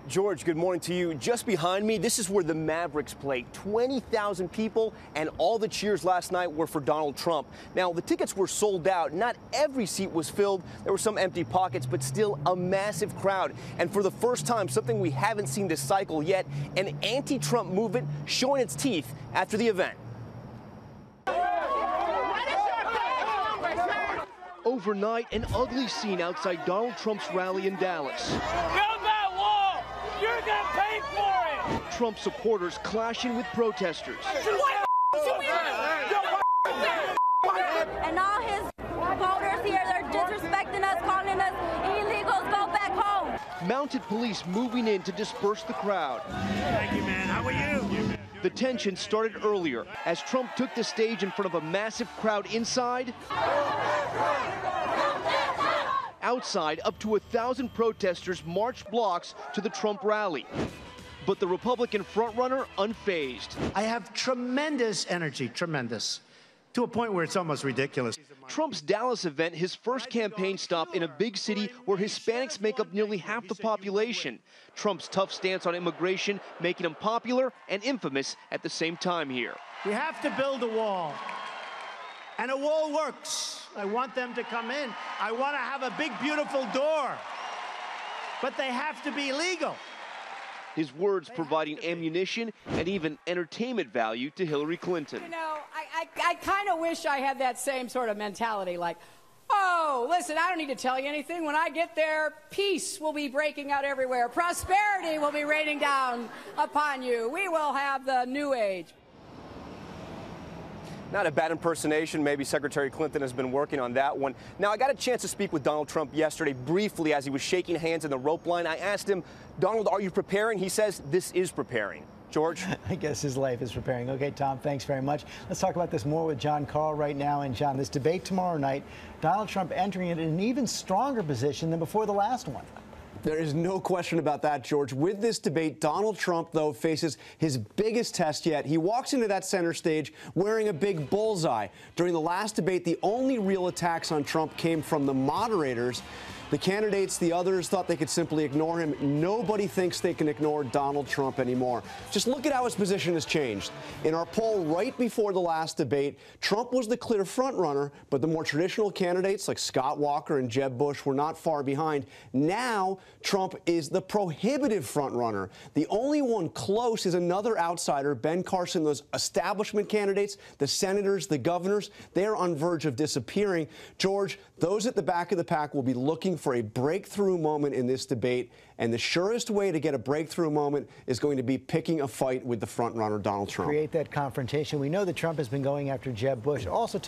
George, good morning to you. Just behind me, this is where the Mavericks play. 20,000 people, and all the cheers last night were for Donald Trump. Now, the tickets were sold out. Not every seat was filled. There were some empty pockets, but still a massive crowd. And for the first time, something we haven't seen this cycle yet, an anti-Trump movement showing its teeth after the event. Overnight, an ugly scene outside Donald Trump's rally in Dallas. You're gonna pay for it! Trump supporters clashing with protesters. And all his voters here, they're disrespecting us, calling us illegals, go back home. Mounted police moving in to disperse the crowd. Thank you, man. How are you? The tension started earlier as Trump took the stage in front of a massive crowd inside. Outside, up to 1,000 protesters marched blocks to the Trump rally. But the Republican frontrunner unfazed. I have tremendous energy, tremendous, to a point where it's almost ridiculous. Trump's Dallas event, his first campaign stop in a big city where Hispanics make up nearly half the population. Trump's tough stance on immigration making him popular and infamous at the same time here. We have to build a wall. And a wall works. I want them to come in. I want to have a big, beautiful door. But they have to be legal. His words providing ammunition and even entertainment value to Hillary Clinton. You know, I kind of wish I had that same sort of mentality, like, oh, listen, I don't need to tell you anything. When I get there, peace will be breaking out everywhere. Prosperity will be raining down upon you. We will have the new age. Not a bad impersonation. Maybe Secretary Clinton has been working on that one. Now, I got a chance to speak with Donald Trump yesterday briefly as he was shaking hands in the rope line. I asked him, Donald, are you preparing? He says this is preparing. George? I guess his life is preparing. Okay, Tom, thanks very much. Let's talk about this more with John Carl right now. And John, this debate tomorrow night, Donald Trump entering it in an even stronger position than before the last one. There is no question about that, George. With this debate, Donald Trump, though, faces his biggest test yet. He walks into that center stage wearing a big bullseye. During the last debate, the only real attacks on Trump came from the moderators. The candidates, the others, thought they could simply ignore him. Nobody thinks they can ignore Donald Trump anymore. Just look at how his position has changed. In our poll right before the last debate, Trump was the clear frontrunner, but the more traditional candidates like Scott Walker and Jeb Bush were not far behind. Now, Trump is the prohibitive frontrunner. The only one close is another outsider, Ben Carson. Those establishment candidates, the senators, the governors, they're on verge of disappearing. George, those at the back of the pack will be looking for a breakthrough moment in this debate, and the surest way to get a breakthrough moment is going to be picking a fight with the frontrunner, Donald Trump. Create that confrontation. We know that Trump has been going after Jeb Bush. Also